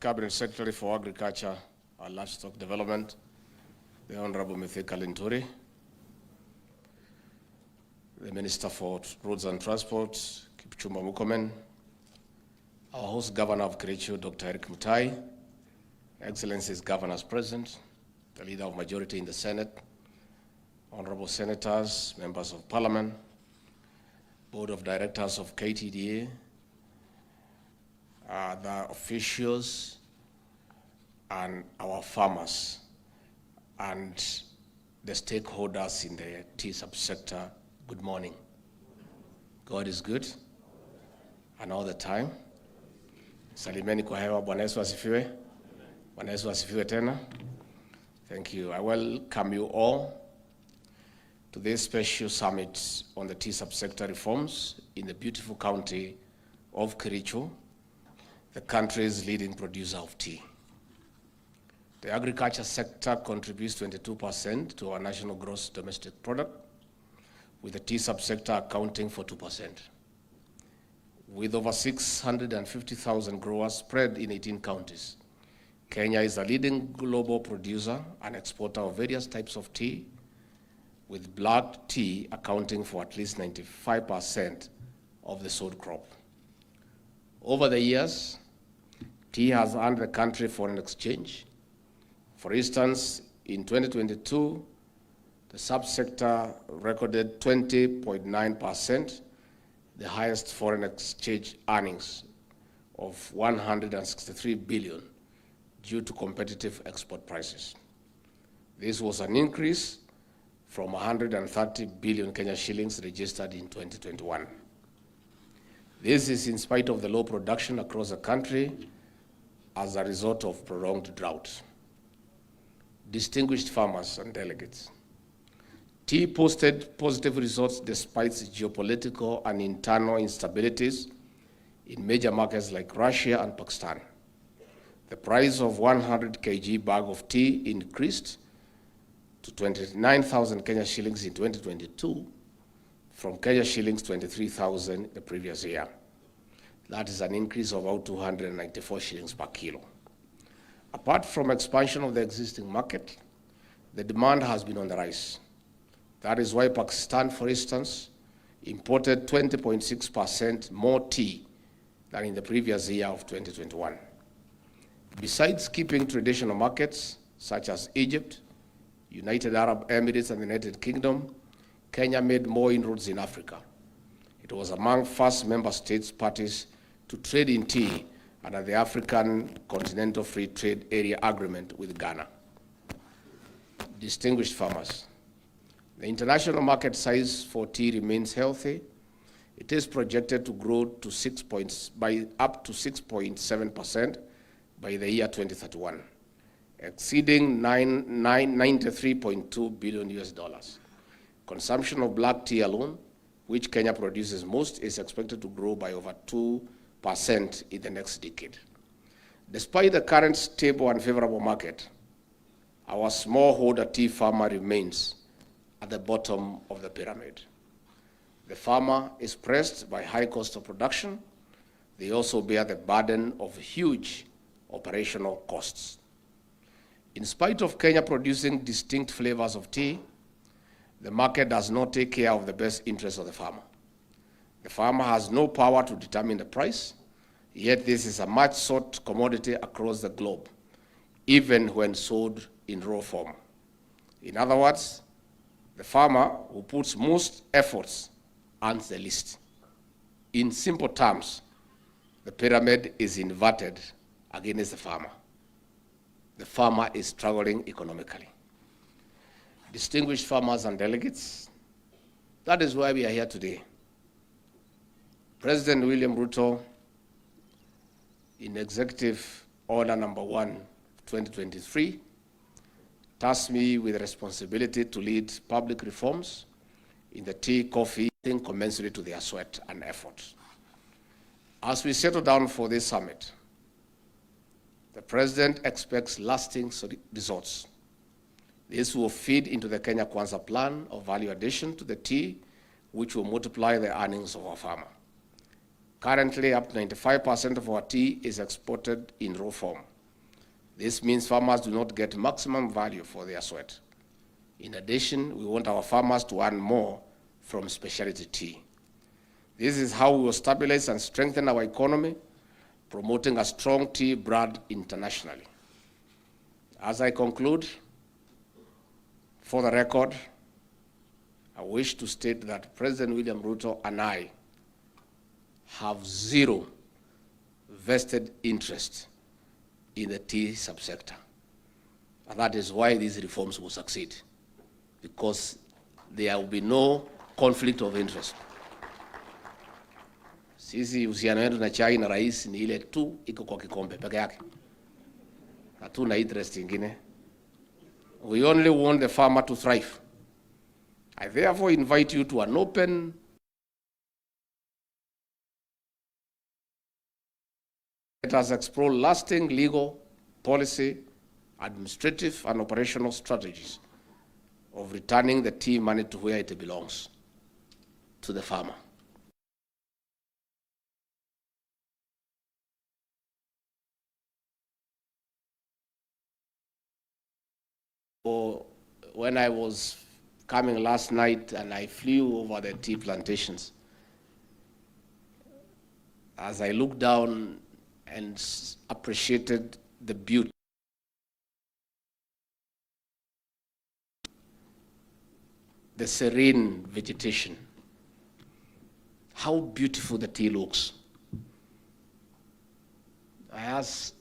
Cabinet Secretary for Agriculture and Livestock Development, the Honorable Mithika Linturi, the Minister for Roads and Transport, Kipchumba Murkomen, our host Governor of Kericho, Dr. Eric Mutai, Excellencies Governors present, the Leader of Majority in the Senate, Honorable Senators, Members of Parliament, Board of Directors of KTDA, the officials, and our farmers, and the stakeholders in the tea subsector, good morning. God is good, and all the time. Salimeni kwa hewa, Bwana Yesu asifiwe. Bwana Yesu asifiwe tena. Thank you. I welcome you all to this special summit on the tea subsector reforms in the beautiful county of Kericho, the country's leading producer of tea. The agriculture sector contributes 22% to our national gross domestic product, with the tea subsector accounting for 2%. With over 650,000 growers spread in 18 counties, Kenya is a leading global producer and exporter of various types of tea, with black tea accounting for at least 95% of the sold crop. Over the years, tea has earned the country foreign exchange. For instance, in 2022, the subsector recorded 20.9%, the highest foreign exchange earnings of 163 billion due to competitive export prices. This was an increase from 130 billion Kenya shillings registered in 2021. This is in spite of the low production across the country as a result of prolonged drought. Distinguished farmers and delegates, tea posted positive results despite geopolitical and internal instabilities in major markets like Russia and Pakistan. The price of 100 kg bag of tea increased to 29,000 Kenya shillings in 2022 from Kenya shillings 23,000 the previous year. That is an increase of about 294 shillings per kilo. Apart from expansion of the existing market, the demand has been on the rise. That is why Pakistan, for instance, imported 20.6% more tea than in the previous year of 2021. Besides keeping traditional markets such as Egypt, United Arab Emirates, and the United Kingdom, Kenya made more inroads in Africa. It was among first member states parties to trade in tea under the African Continental Free Trade Area Agreement with Ghana. Distinguished farmers, the international market size for tea remains healthy. It is projected to grow to up to 6.7% by the year 2031, exceeding $93.2 billion. Consumption of black tea alone, which Kenya produces most, is expected to grow by over 2% in the next decade. Despite the current stable and favorable market, our smallholder tea farmer remains at the bottom of the pyramid. The farmer is pressed by high cost of production. They also bear the burden of huge operational costs. In spite of Kenya producing distinct flavors of tea, the market does not take care of the best interests of the farmer. The farmer has no power to determine the price, yet this is a much sought commodity across the globe, even when sold in raw form. In other words, the farmer who puts most efforts earns the least. In simple terms, the pyramid is inverted against the farmer. The farmer is struggling economically. Distinguished farmers and delegates, that is why we are here today. President William Ruto, in Executive Order Number 1, 2023, tasked me with the responsibility to lead public reforms in the tea, coffee, thing commensurate to their sweat and effort. As we settle down for this summit, the President expects lasting results. This will feed into the Kenya Kwanza plan of value addition to the tea, which will multiply the earnings of our farmer. Currently, up to 95% of our tea is exported in raw form. This means farmers do not get maximum value for their sweat. In addition, we want our farmers to earn more from specialty tea. This is how we will stabilize and strengthen our economy, promoting a strong tea brand internationally. As I conclude, for the record, I wish to state that President William Ruto and I have zero vested interest in the tea subsector. And that is why these reforms will succeed, because there will be no conflict of interest. Sisi uhusiano wetu na chai na rais ni ile tu iko kwa kikombe peke yake. Hatuna interest ingine. We only want the farmer to thrive. I therefore invite you to an open let us explore lasting legal, policy, administrative, and operational strategies of returning the tea money to where it belongs, to the farmer. So when I was coming last night and I flew over the tea plantations, as I looked down and appreciated the beauty, the serene vegetation, how beautiful the tea looks. I asked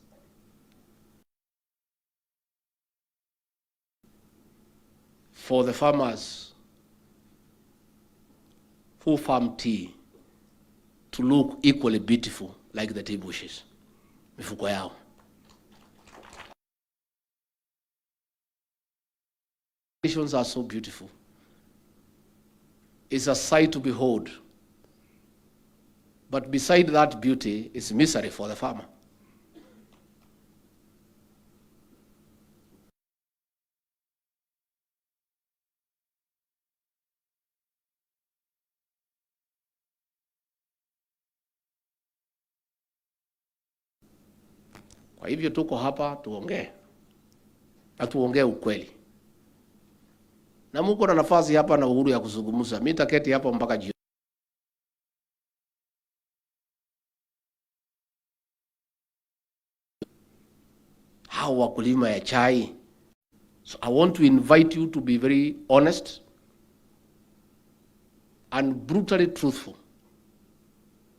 for the farmers who farm tea to look equally beautiful like the tea bushes. Mifuko yao. Conditions are so beautiful. It's a sight to behold. But beside that beauty is misery for the farmer. Kwa hivyo tuko hapa tuongee. Na tuongee ukweli. Na mko na nafasi hapa na uhuru ya kuzungumza. Mimi nitaketi hapa mpaka jioni. Hao wakulima ya chai. So I want to invite you to be very honest and brutally truthful.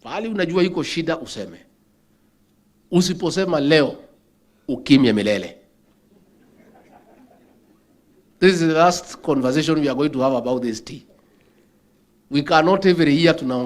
Pahali unajua iko shida useme. Usiposema leo, ukimya milele. This is the last conversation we are going to have about this tea. We cannot every year to now